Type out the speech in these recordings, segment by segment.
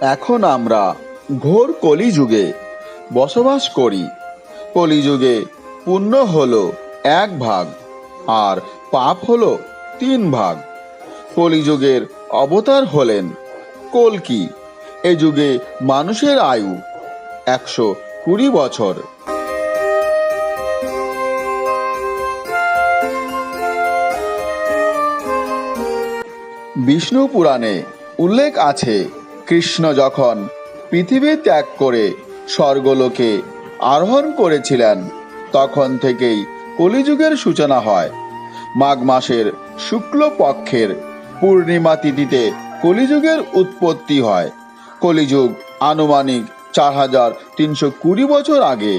এখন আমরা ঘোর কলিযুগে বসবাস করি। কলিযুগে পুণ্য হলো 1 ভাগ আর পাপ হলো 3 ভাগ। কলিযুগের অবতার হলেন কল্কি। এ যুগে মানুষের আয়ু 120 বছর। বিষ্ণু পুরাণে উল্লেখ আছে, কৃষ্ণ যখন পৃথিবী ত্যাগ করে স্বর্গলোকে আরোহণ করেছিলেন, তখন থেকেই কলিযুগের সূচনা হয়। মাঘ মাসের শুক্ল পক্ষের পূর্ণিমা তিথিতে কলিযুগের উৎপত্তি হয়। কলিযুগ আনুমানিক 4320 বছর আগে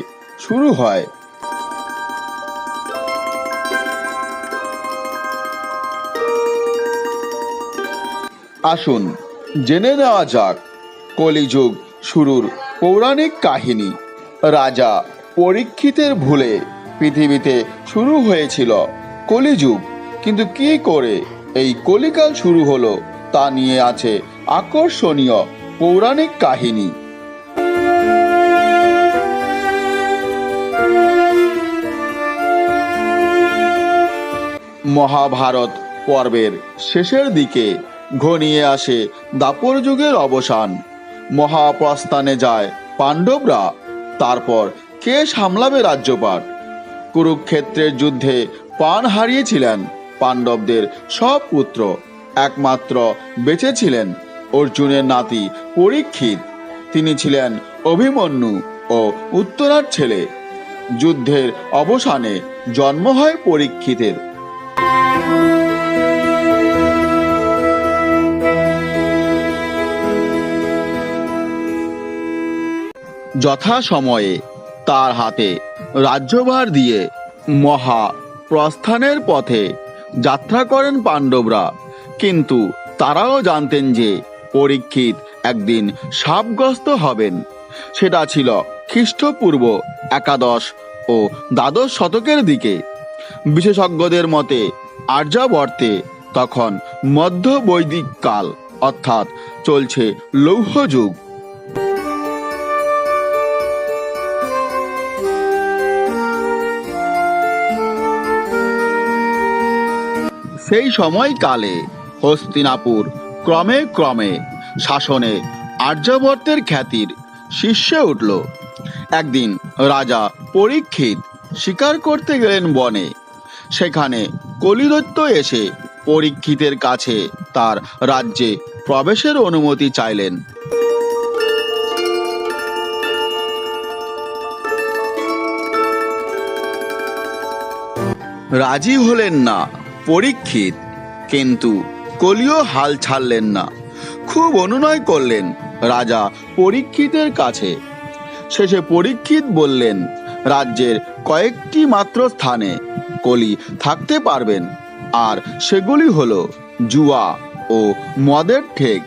শুরু হয়। আসুন জেনে নেওয়া যাক কলিযুগ শুরুর পৌরাণিক কাহিনী। রাজা পরীক্ষিতের ভুলে পৃথিবীতে শুরু হয়েছিল কলিযুগ, কিন্তু কি করে এই কলিকাল শুরু হলো তা নিয়ে আছে আকর্ষণীয় পৌরাণিক কাহিনী। মহাভারত পর্বের শেষের দিকে ঘনিয়ে আসে দ্বাপর যুগের অবসান। মহাপ্রস্থানে যায় পাণ্ডবরা। তারপর কে সামলাবে রাজ্যপাট? কুরুক্ষেত্রের যুদ্ধে প্রাণ হারিয়েছিলেন পাণ্ডবদের সব পুত্র। একমাত্র বেঁচে ছিলেন অর্জুনের নাতি পরীক্ষিত। তিনি ছিলেন অভিমন্যু ও উত্তরার ছেলে। যুদ্ধের অবসানে জন্ম হয় পরীক্ষিতের। যথাসময়ে তার হাতে রাজ্যভার দিয়ে মহা প্রস্থানের পথে যাত্রা করেন পাণ্ডবরা। কিন্তু তারাও জানতেন যে পরীক্ষিত একদিন শাপগ্রস্ত হবেন। সেটা ছিল খ্রিস্টপূর্ব 11 ও 12 শতকের দিকে। বিশেষজ্ঞদের মতে আর্যাবর্তে তখন মধ্য বৈদিক কাল, অর্থাৎ চলছে লৌহ যুগ। সেই সময়কালে হস্তিনাপুর ক্রমে ক্রমে শাসনে আর্যাবর্তের খ্যাতির শীর্ষে উঠল। একদিন রাজা পরীক্ষিত শিকার করতে গেলেন বনে। সেখানে কলিদৈত্য এসে পরীক্ষিতের কাছে তার রাজ্যে প্রবেশের অনুমতি চাইলেন। রাজি হলেন না পরীক্ষিত, কিন্তু কলিও হাল ছাড়লেন না। খুব অনুনয় করলেন রাজা পরীক্ষিতের কাছে। শেষে পরীক্ষিত বললেন, রাজ্যের কয়েকটি মাত্র স্থানে কলি থাকতে পারবেন, আর সেগুলি হলো জুয়া ও মদের ঠেক,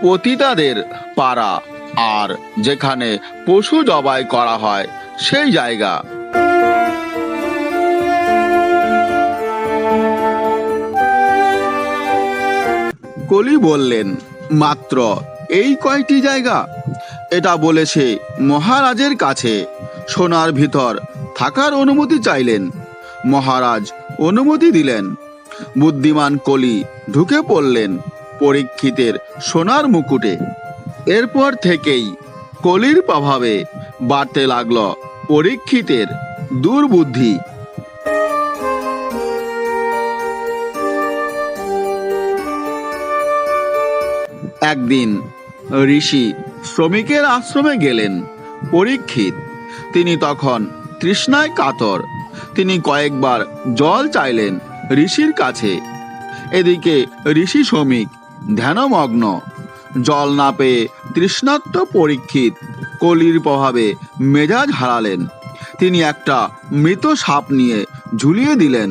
পতিতাদের পাড়া, আর যেখানে পশু জবাই করা হয় সেই জায়গা। কলি বললেন, মাত্র এই কয়টি জায়গা? এটা বলেছে মহারাজের কাছে সোনার ভিতর থাকার অনুমতি চাইলেন। মহারাজ অনুমতি দিলেন। বুদ্ধিমান কলি ঢুকে পড়লেন পরীক্ষিতের সোনার মুকুটে। এরপর থেকেই কলির প্রভাবে বাড়তে লাগল পরীক্ষিতের দুর্বুদ্ধি। একদিন ঋষি শ্রমিকের আশ্রমে গেলেন পরীক্ষিত। তিনি তখন তৃষ্ণায় কাতর। তিনি কয়েকবার জল চাইলেন ঋষির কাছে। এদিকে ঋষি শ্রমিক ধ্যানমগ্ন। জল না পেয়ে তৃষ্ণার্ত পরীক্ষিত কলির প্রভাবে মেজাজ হারালেন। তিনি একটা মৃত সাপ নিয়ে ঝুলিয়ে দিলেন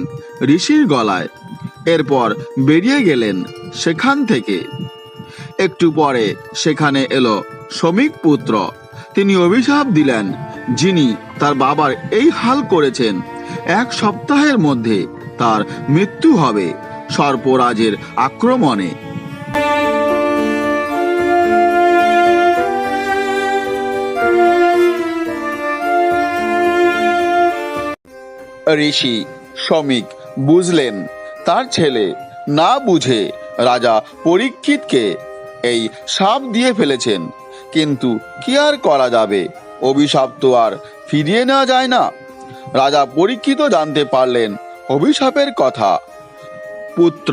ঋষির গলায়। এরপর বেরিয়ে গেলেন সেখান থেকে। একটু পরে সেখানে এলো শ্রমিক পুত্র। তিনি অভিশাপ দিলেন, যিনি তার বাবার এই হাল করেছেন, 1 সপ্তাহের মধ্যে তার মৃত্যু হবে সর্পরাজের আক্রমণে। ঋষি শ্রমিক বুঝলেন তার ছেলে না বুঝে রাজা পরীক্ষিতকে এই শাপ দিয়ে ফেলেছেন, কিন্তু কি আর করা যাবে, অভিশাপ তো আর ফিরিয়ে নেওয়া যায় না। রাজা পরীক্ষিত জানতে পারলেন অভিশাপের কথা। পুত্র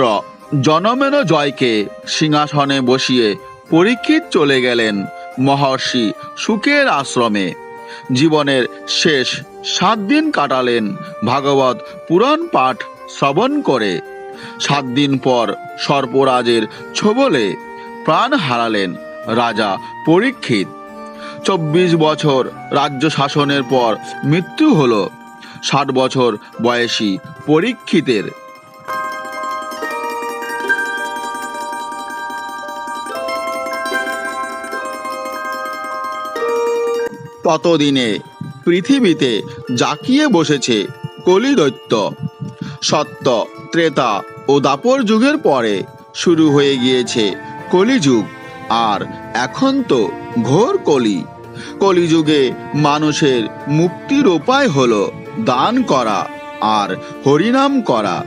জনমের জয়কে সিংহাসনে বসিয়ে পরীক্ষিত চলে গেলেন মহর্ষি শুকের আশ্রমে। জীবনের শেষ 7 দিন কাটালেন ভাগবত পুরাণ পাঠ শ্রবণ করে। 7 দিন পর সর্পরাজের ছোবলে প্রাণ হারালেন রাজা পরীক্ষিত। 24 বছর রাজ্য শাসনের পর মৃত্যু হলো 60 বছর বয়সী পরীক্ষিতের। ততদিনে পৃথিবীতে জাঁকিয়ে বসেছে কলিদৈত্য। সত্য, ত্রেতা ও দাপর যুগের পরে শুরু হয়ে গিয়েছে কলিযুগ, আর এখন তো ঘোর কলি। কলিযুগে মানুষের মুক্তির উপায় হলো দান করা আর হরিনাম করা।